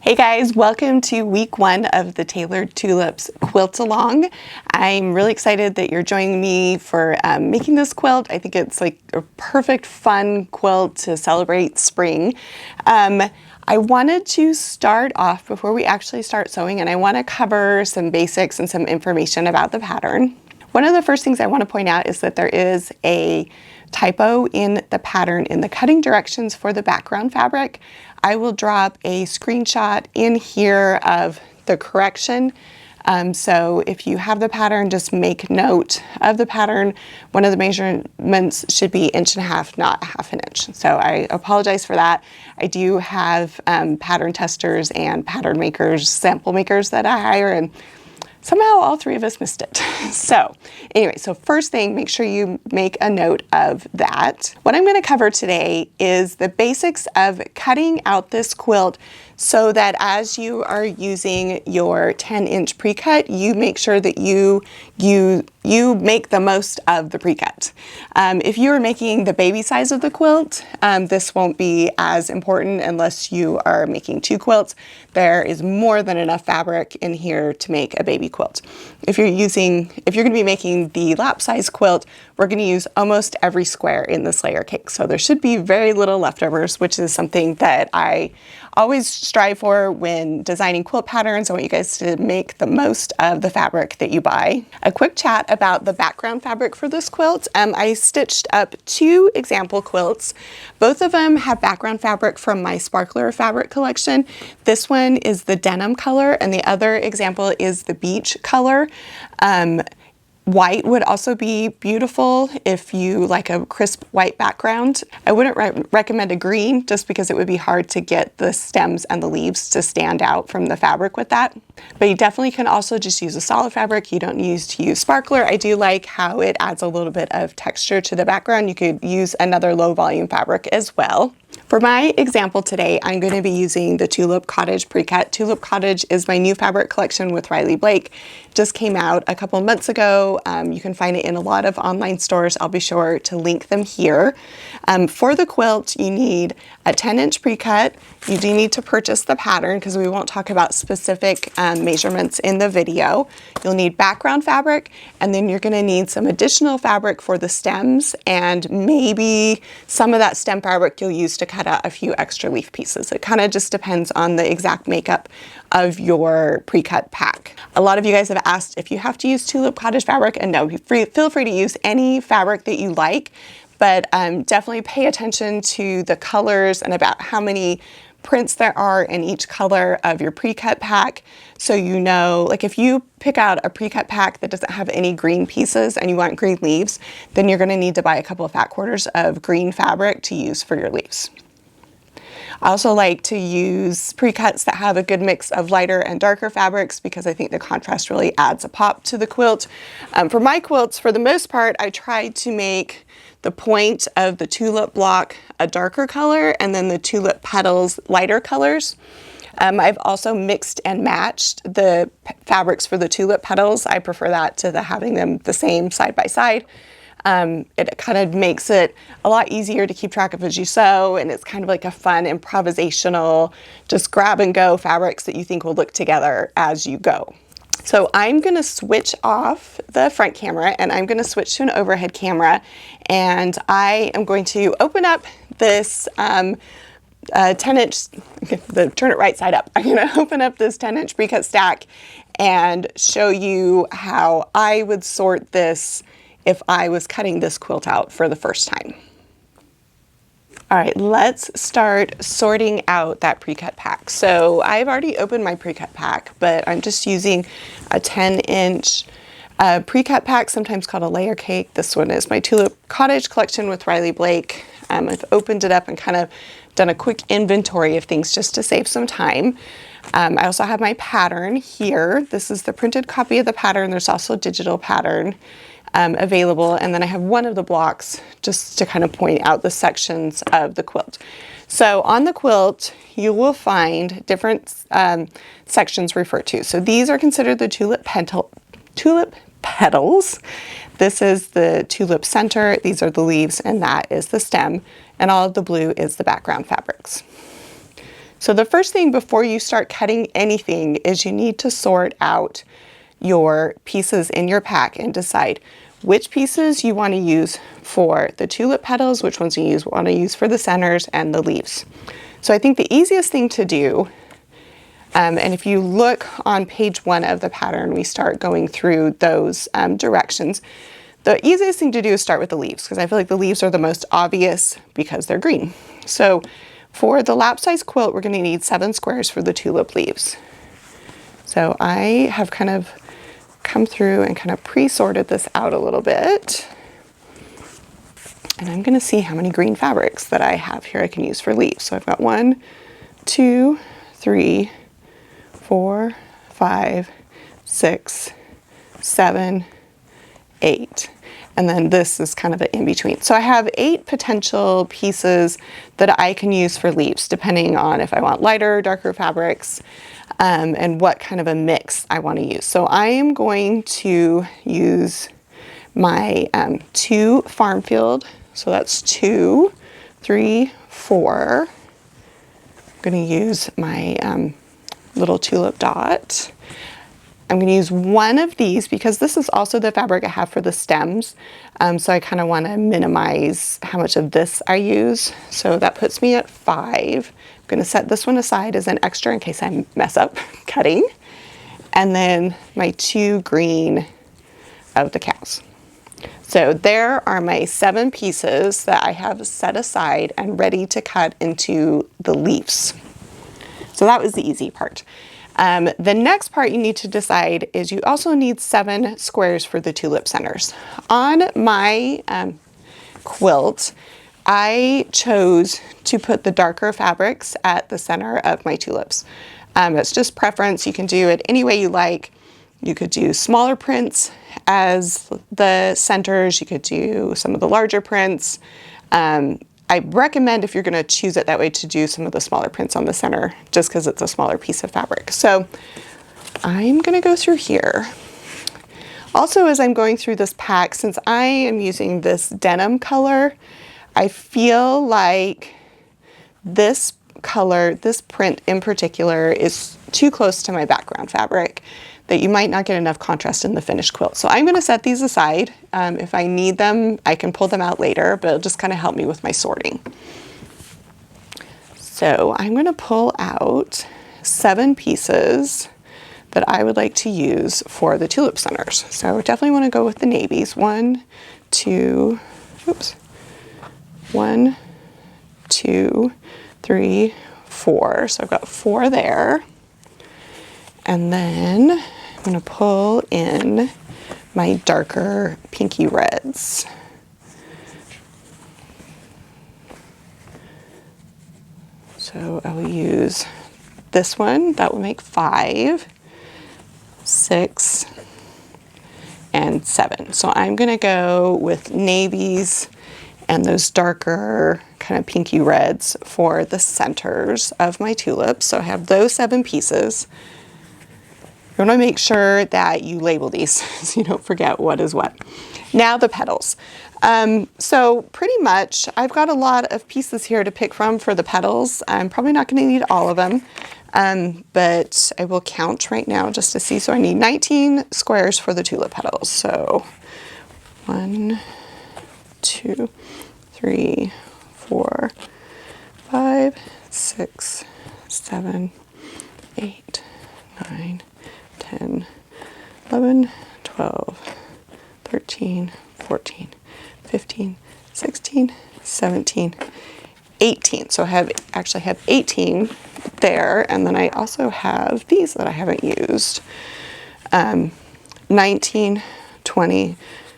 Hey guys, welcome to week 1 of the Tailored Tulips Quilt Along. I'm really excited that you're joining me for making this quilt. I think it's like a perfect fun quilt to celebrate spring. I wanted to start off before we actually start sewing, and I want to cover some basics and some information about the pattern. One of the first things I want to point out is that there is a typo in the pattern in the cutting directions for the background fabric. I will drop a screenshot in here of the correction. So if you have the pattern, just make note of the pattern. One of the measurements should be 1.5 inches, not 1/2 inch. So I apologize for that. I do have pattern testers and pattern makers, sample makers that I hire, and somehow all 3 of us missed it. So anyway, so first thing, make sure you make a note of that. What I'm going to cover today is the basics of cutting out this quilt so that as you are using your 10-inch pre-cut, you make sure that you make the most of the pre-cut. If you are making the baby size of the quilt, this won't be as important unless you are making 2 quilts. There is more than enough fabric in here to make a baby quilt. If you're going to be making the lap size quilt, we're going to use almost every square in this layer cake. So there should be very little leftovers, which is something that I always strive for when designing quilt patterns. I want you guys to make the most of the fabric that you buy. A quick chat about the background fabric for this quilt. I stitched up 2 example quilts. Both of them have background fabric from my Sparkler fabric collection. This one is the denim color and the other example is the beach color. White would also be beautiful if you like a crisp white background. I wouldn't recommend a green just because it would be hard to get the stems and the leaves to stand out from the fabric with that. But you definitely can also just use a solid fabric. You don't need to use Sparkler. I do like how it adds a little bit of texture to the background. You could use another low volume fabric as well. For my example today, I'm going to be using the Tulip Cottage Precut. Tulip Cottage is my new fabric collection with Riley Blake. Just came out a couple of months ago. You can find it in a lot of online stores. I'll be sure to link them here. For the quilt, you need a 10-inch precut. You do need to purchase the pattern because we won't talk about specific measurements in the video. You'll need background fabric, and then you're going to need some additional fabric for the stems, and maybe some of that stem fabric you'll use to cut out a few extra leaf pieces. It kind of just depends on the exact makeup of your pre-cut pack. A lot of you guys have asked if you have to use Tulip Cottage fabric, and no, feel free to use any fabric that you like, but definitely pay attention to the colors and about how many prints there are in each color of your pre-cut pack. So you know, like if you pick out a pre-cut pack that doesn't have any green pieces and you want green leaves, then you're going to need to buy a couple of fat quarters of green fabric to use for your leaves. I also like to use pre-cuts that have a good mix of lighter and darker fabrics because I think the contrast really adds a pop to the quilt. For my quilts, for the most part, I try to make the point of the tulip block a darker color and then the tulip petals lighter colors. I've also mixed and matched the fabrics for the tulip petals. I prefer that to having them the same side by side. It kind of makes it a lot easier to keep track of as you sew, and it's kind of like a fun improvisational, just grab and go fabrics that you think will look together as you go. So I'm going to switch off the front camera and I'm going to switch to an overhead camera, and I am going to open up this 10-inch, turn it right side up. I'm going to open up this 10-inch precut stack and show you how I would sort this if I was cutting this quilt out for the first time. All right, let's start sorting out that pre-cut pack. So I've already opened my pre-cut pack, but I'm just using a 10-inch pre-cut pack, sometimes called a layer cake. This one is my Tulip Cottage collection with Riley Blake. I've opened it up and kind of done a quick inventory of things just to save some time. I also have my pattern here. This is the printed copy of the pattern. There's also a digital pattern available, and then I have one of the blocks just to kind of point out the sections of the quilt. So on the quilt you will find different sections referred to. So these are considered the tulip petals. This is the tulip center, these are the leaves, and that is the stem, and all of the blue is the background fabrics. So the first thing before you start cutting anything is you need to sort out your pieces in your pack and decide which pieces you want to use for the tulip petals, which ones you want to use for the centers and the leaves. So I think the easiest thing to do, and if you look on page 1 of the pattern, we start going through those directions. The easiest thing to do is start with the leaves, because I feel like the leaves are the most obvious because they're green. So for the lap size quilt, we're going to need 7 squares for the tulip leaves. So I have kind of come through and kind of pre-sorted this out a little bit. And I'm going to see how many green fabrics that I have here I can use for leaves. So I've got 1, 2, 3, 4, 5, 6, 7, 8. And then this is kind of an in-between. So I have 8 potential pieces that I can use for leaves, depending on if I want lighter or darker fabrics, and what kind of a mix I want to use. So I am going to use my 2 farm field. So that's 2, 3, 4. I'm going to use my little tulip dot. I'm going to use 1 of these because this is also the fabric I have for the stems. So I kind of want to minimize how much of this I use. So that puts me at 5. I'm going to set this one aside as an extra in case I mess up cutting. And then my 2 green of the cows. So there are my 7 pieces that I have set aside and ready to cut into the leaves. So that was the easy part. The next part you need to decide is you also need 7 squares for the tulip centers. On my quilt, I chose to put the darker fabrics at the center of my tulips. It's just preference. You can do it any way you like. You could do smaller prints as the centers. You could do some of the larger prints. I recommend, if you're going to choose it that way, to do some of the smaller prints on the center, just because it's a smaller piece of fabric. So I'm going to go through here. Also, as I'm going through this pack, since I am using this denim color, I feel like this color, this print in particular, is too close to my background fabric, that you might not get enough contrast in the finished quilt. So I'm going to set these aside. If I need them, I can pull them out later, but it'll just kind of help me with my sorting. So I'm going to pull out 7 pieces that I would like to use for the tulip centers. So I definitely want to go with the navies. 1, 2, 3, 4. So I've got 4 there. And then I'm going to pull in my darker pinky reds. So I will use this one. That will make 5, 6, and 7. So I'm going to go with navies and those darker kind of pinky reds for the centers of my tulips. So I have those 7 pieces. You want to make sure that you label these so you don't forget what is what. Now the petals. So pretty much I've got a lot of pieces here to pick from for the petals. I'm probably not going to need all of them, but I will count right now just to see. So I need 19 squares for the tulip petals. So 1, 2, 3, 4, 5, 6, 7, 8, 9, 10, 11, 12, 13, 14, 15, 16, 17, 18. So I actually have 18 there, and then I also have these that I haven't used. 19, 20,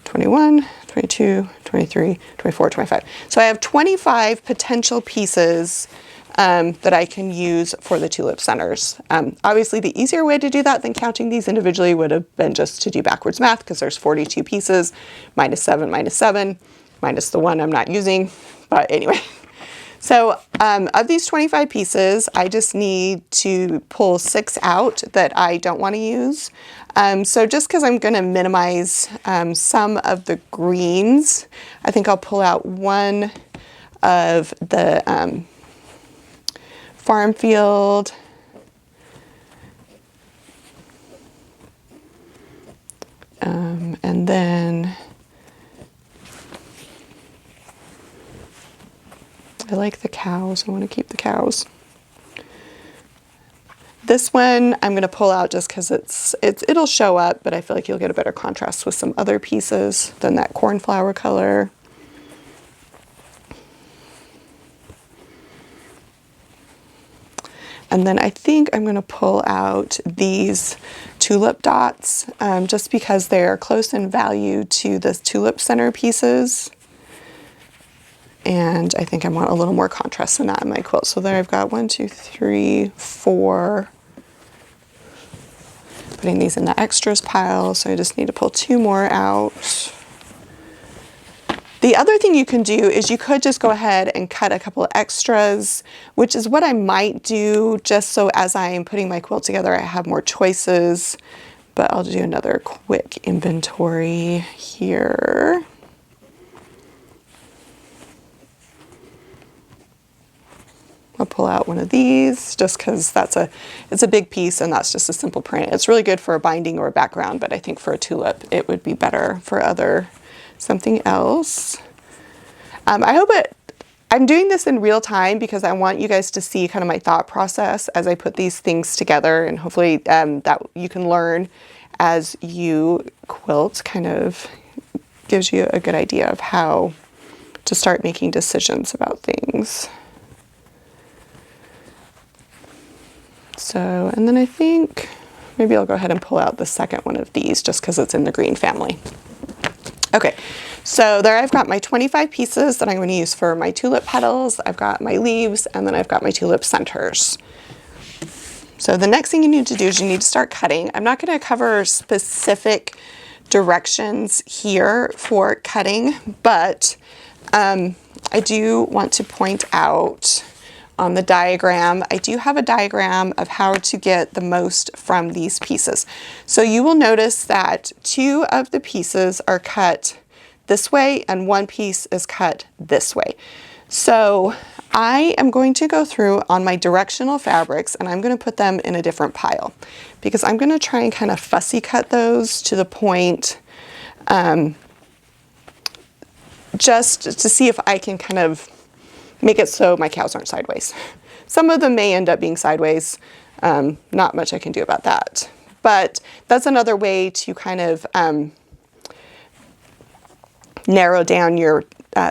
21, 22, 23, 24, 25. So I have 25 potential pieces that I can use for the tulip centers. Obviously the easier way to do that than counting these individually would have been just to do backwards math, because there's 42 pieces, minus 7, minus the 1 I'm not using, but anyway. So of these 25 pieces, I just need to pull 6 out that I don't want to use. So just because I'm going to minimize some of the greens, I think I'll pull out 1 of the farm field. And then I like the cows. I want to keep the cows. This one I'm going to pull out just because it'll show up, but I feel like you'll get a better contrast with some other pieces than that cornflower color. And then I think I'm going to pull out these tulip dots just because they're close in value to the tulip center pieces. And I think I want a little more contrast than that in my quilt. So there I've got 1, 2, 3, 4. Putting these in the extras pile, so I just need to pull 2 more out. The other thing you can do is you could just go ahead and cut a couple of extras, which is what I might do just so as I'm putting my quilt together, I have more choices. But I'll do another quick inventory here. I'll pull out one of these just because it's a big piece and that's just a simple print. It's really good for a binding or a background, but I think for a tulip it would be better for something else. I'm doing this in real time because I want you guys to see kind of my thought process as I put these things together, and hopefully that you can learn as you quilt, kind of gives you a good idea of how to start making decisions about things. So, and then I think maybe I'll go ahead and pull out the second one of these just because it's in the green family. Okay, so there I've got my 25 pieces that I'm going to use for my tulip petals. I've got my leaves, and then I've got my tulip centers. So the next thing you need to do is you need to start cutting. I'm not going to cover specific directions here for cutting, but I do want to point out on the diagram, I do have a diagram of how to get the most from these pieces. So you will notice that 2 of the pieces are cut this way and 1 piece is cut this way. So I am going to go through on my directional fabrics and I'm going to put them in a different pile because I'm going to try and kind of fussy cut those to the point just to see if I can kind of make it so my cows aren't sideways. Some of them may end up being sideways. Not much I can do about that. But that's another way to kind of narrow down your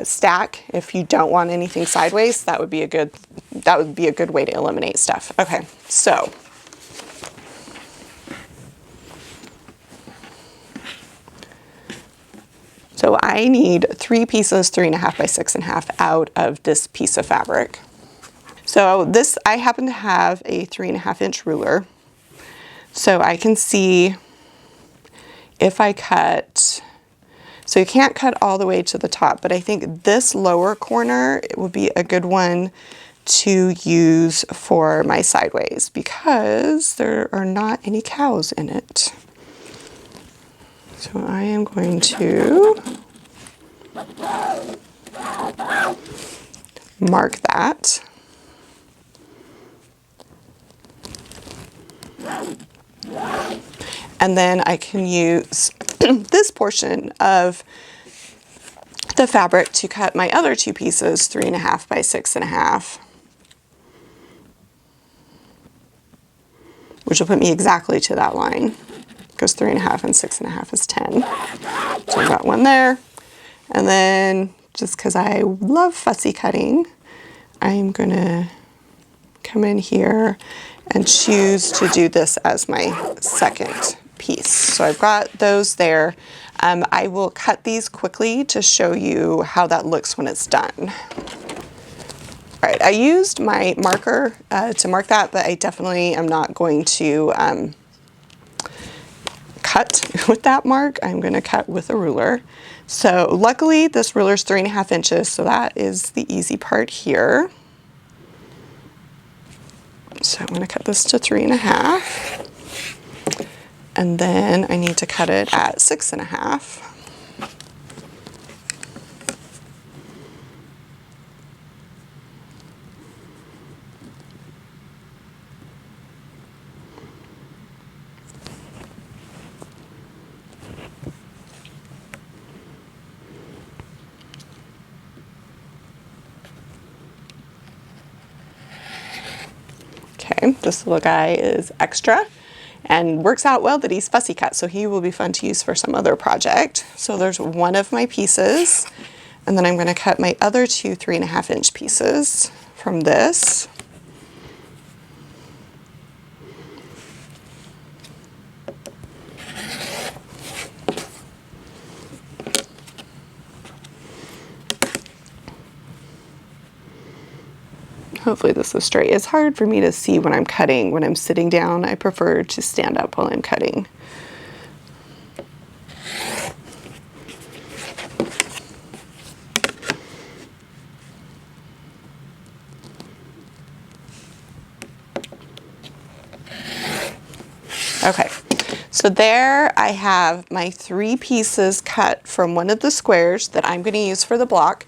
stack. If you don't want anything sideways, that would be a good way to eliminate stuff. Okay, so I need 3 pieces 3.5 by 6.5 out of this piece of fabric. So this, I happen to have a 3.5 inch ruler. So I can see if I cut, so you can't cut all the way to the top, but I think this lower corner would be a good one to use for my sideways because there are not any cows in it. So I am going to mark that. And then I can use this portion of the fabric to cut my other 2 pieces 3.5 by 6.5. Which will put me exactly to that line. Because 3.5 and 6.5 is 10. So I've got one there. And then just because I love fussy cutting, I'm gonna come in here and choose to do this as my second piece. So I've got those there. I will cut these quickly to show you how that looks when it's done. All right, I used my marker to mark that, but I definitely am not going to cut with that mark. I'm going to cut with a ruler. So luckily this ruler is 3.5 inches, so that is the easy part here. So I'm going to cut this to 3.5. And then I need to cut it at 6.5. Okay, this little guy is extra and works out well that he's fussy cut, so he will be fun to use for some other project. So there's one of my pieces, and then I'm going to cut my other two 3.5-inch pieces from this. Hopefully this is straight. It's hard for me to see when I'm cutting. When I'm sitting down, I prefer to stand up while I'm cutting. Okay, so there I have my 3 pieces cut from one of the squares that I'm going to use for the block.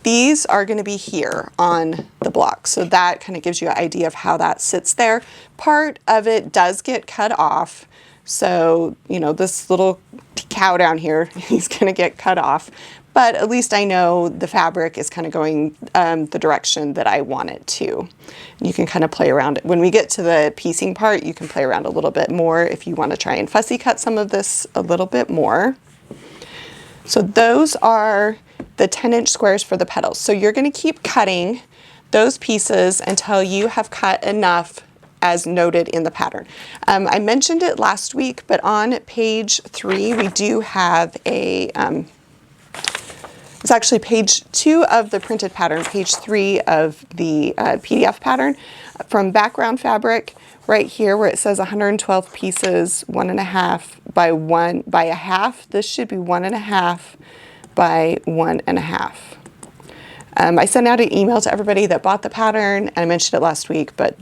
These are going to be here on the block, so that kind of gives you an idea of how that sits there. Part of it does get cut off, so you know, this little cow down here, he's going to get cut off, but at least I know the fabric is kind of going the direction that I want it to. You can kind of play around it. When we get to the piecing part, you can play around a little bit more if you want to try and fussy cut some of this a little bit more. So those are the 10-inch squares for the petals. So you're going to keep cutting those pieces until you have cut enough as noted in the pattern. I mentioned it last week, but on page 3 we do have a, it's actually page 2 of the printed pattern, page 3 of the PDF pattern. From background fabric, right here where it says 112 pieces, 1.5 by 1 by a half, this should be 1.5 by 1.5. I sent out an email to everybody that bought the pattern, and I mentioned it last week, but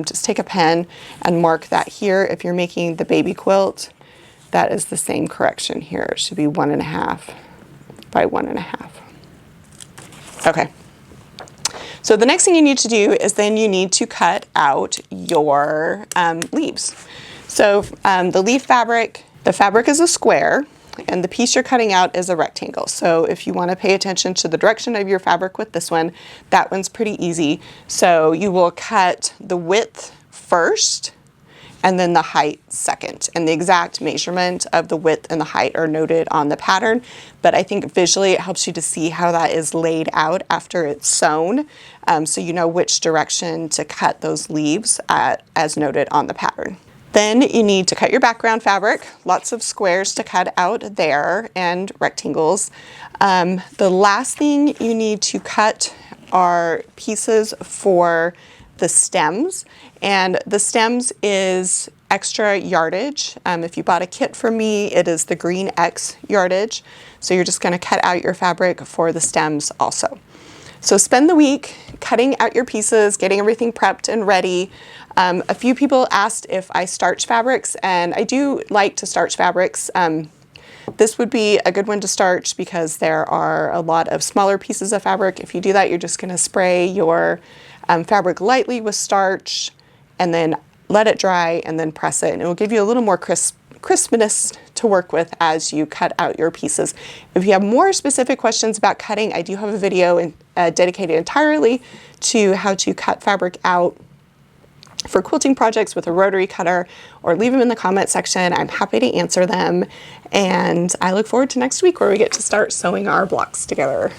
just take a pen and mark that here. If you're making the baby quilt, that is the same correction here. It should be 1.5 by 1.5. Okay. So the next thing you need to do is then you need to cut out your leaves. So the leaf fabric, the fabric is a square, and the piece you're cutting out is a rectangle. So if you want to pay attention to the direction of your fabric with this one, that one's pretty easy. So you will cut the width first and then the height second. And the exact measurement of the width and the height are noted on the pattern, but I think visually it helps you to see how that is laid out after it's sewn, so you know which direction to cut those leaves as noted on the pattern. Then you need to cut your background fabric, lots of squares to cut out there and rectangles. The last thing you need to cut are pieces for the stems, and the stems is extra yardage. If you bought a kit from me, it is the green X yardage. So you're just going to cut out your fabric for the stems also. So spend the week cutting out your pieces, getting everything prepped and ready. A few people asked if I starch fabrics, and I do like to starch fabrics. This would be a good one to starch because there are a lot of smaller pieces of fabric. If you do that, you're just going to spray your fabric lightly with starch and then let it dry and then press it, and it will give you a little more crispness to work with as you cut out your pieces. If you have more specific questions about cutting, I do have a video dedicated entirely to how to cut fabric out for quilting projects with a rotary cutter, or leave them in the comment section. I'm happy to answer them, and I look forward to next week where we get to start sewing our blocks together.